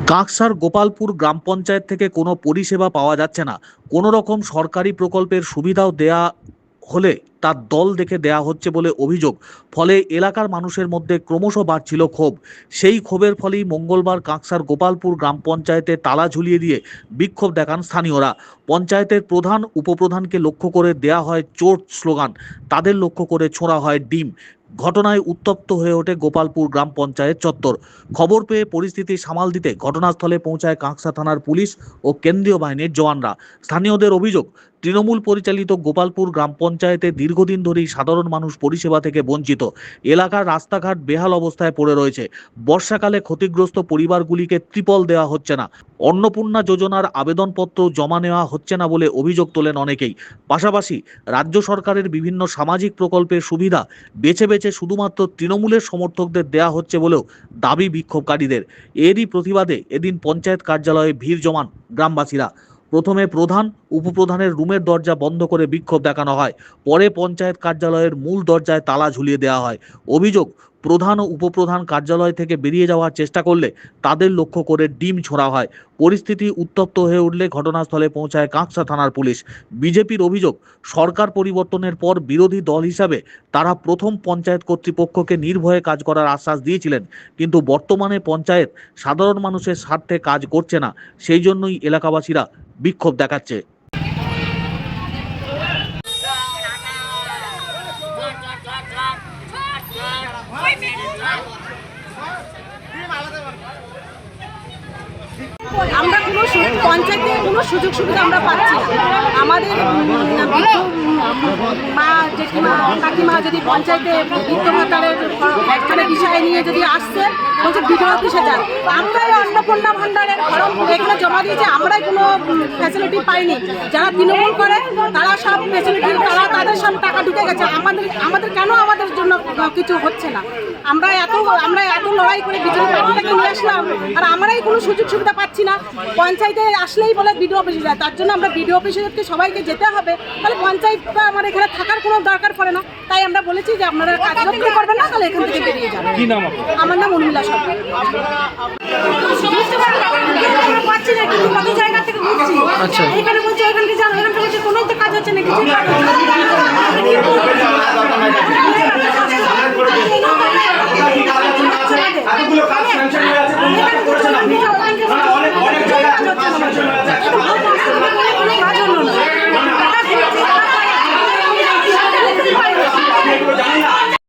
কাঁকসার গোপালপুর গ্রাম পঞ্চায়েত থেকে কোনো পরিষেবা পাওয়া যাচ্ছে না। কোনো রকম সরকারি প্রকল্পের সুবিধাও দেয়া হলে তার দল দেখে দেয়া হচ্ছে বলে অভিযোগ। ফলে এলাকার মানুষের মধ্যে ক্রমশ বাড়ছিল ক্ষোভ। সেই ক্ষোভের ফলেই মঙ্গলবার কাঁকসার গোপালপুর গ্রাম পঞ্চায়েতে তালা ঝুলিয়ে দিয়ে বিক্ষোভ দেখান স্থানীয়রা। পঞ্চায়েতের প্রধান উপপ্রধানকে লক্ষ্য করে দেয়া হয় চোর স্লোগান, তাদের লক্ষ্য করে ছোঁড়া হয় ডিম। ঘটনায় উত্তপ্ত হয়ে ওঠে গোপালপুর গ্রাম পঞ্চায়েত চত্বর। খবর পেয়ে পরিস্থিতি সামাল দিতে ঘটনাস্থলে পৌঁছায় কাঁকসা থানার পুলিশ ও কেন্দ্রীয় বাহিনীর জওয়ানরা। স্থানীয়দের অভিযোগ, তৃণমূল পরিচালিত গোপালপুর গ্রাম পঞ্চায়েতে দীর্ঘদিন ধরেই সাধারণ মানুষ পরিষেবা থেকে বঞ্চিত। এলাকার রাস্তাঘাট বেহাল অবস্থায় পড়ে রয়েছে। বর্ষাকালে ক্ষতিগ্রস্ত পরিবারগুলিকে ত্রিপল দেওয়া হচ্ছে না। অন্নপূর্ণা যোজনার আবেদনপত্র জমা নেওয়া হচ্ছে না বলে অভিযোগ তোলেন অনেকেই। পাশাপাশি রাজ্য সরকারের বিভিন্ন সামাজিক প্রকল্পের সুবিধা বেছে বেছে শুধুমাত্র তৃণমূলের সমর্থকদের দেয়া হচ্ছে বলেও দাবি বিক্ষোভকারীদের। এরই প্রতিবাদে এদিন পঞ্চায়েত কার্যালয়ে ভিড় জমান গ্রামবাসীরা। প্রথমে প্রধান উপপ্রধানের রুমের দরজা বন্ধ করে বিক্ষোভ দেখানো হয়। পরে পঞ্চায়েত কার্যালয়ের মূল দরজায় তালা ঝুলিয়ে দেওয়া হয়। অভিযোগ, প্রধান ও উপপ্রধান কার্যালয় থেকে বেরিয়ে যাওয়ার চেষ্টা করলে তাদের লক্ষ্য করে ডিম ছোড়া হয়। পরিস্থিতি উত্তপ্ত হয়ে উঠলে ঘটনাস্থলে পৌঁছায় কাঁকসা থানার পুলিশ। বিজেপির অভিযোগ, সরকার পরিবর্তনের পর বিরোধী দল হিসাবে তারা প্রথম পঞ্চায়েত কর্তৃপক্ষকে নির্ভয়ে কাজ করার আশ্বাস দিয়েছিলেন, কিন্তু বর্তমানে পঞ্চায়েত সাধারণ মানুষের স্বার্থে কাজ করছে না। সেই জন্যই এলাকাবাসীরা বিক্ষোভ দেখাচ্ছে। আমরা কোনো পঞ্চায়েতে কোনো সুযোগ সুবিধা আমরা পাচ্ছি না। আমাদের মা জেঠিমা কাকিমা যদি পঞ্চায়েতে বৃদ্ধ ভাতারের একটা বিষয় নিয়ে যদি আসছে, বলছে বিডিও অফিসে যান। আমরাই অন্নপূর্ণা ভাণ্ডারের ফর্ম এখানে জমা দিয়েছি, আমরাই কোনো ফ্যাসিলিটি পাইনি। যারা তৃণমূল করে তারা সব ফ্যাসিলিটি, তাদের সব টাকা ঢুকে গেছে। আমাদের কেন আমাদের জন্য কিছু হচ্ছে না? আমরা এত লড়াই করে বিজেপি পার্টিটাকে নিয়ে আসলাম, আর আমরাই কোনো সুযোগ সুবিধা পাচ্ছি না। পঞ্চায়েতে আসলেই বলে বিডিও অফিসে যায়, তার জন্য আমরা বিডিও অফিসে সবাইকে যেতে হবে। তাহলে পঞ্চায়েতটা আমার এখানে থাকার কোনো দরকার পড়ে না। তাই আমরা বলেছি যে আপনারা কাজ করবেন না, তাহলে এখান থেকে বেরিয়ে যাবেন। কি নাম? আমার নাম উর্মিলা সরকার। পাচ্ছি না, কিন্তু কত জায়গা থেকে ঘুরছি। আচ্ছা, এখানে বলছি ওইখানে যান, ওইখানে বলছি কোনো তো কাজ হচ্ছে না, কিছু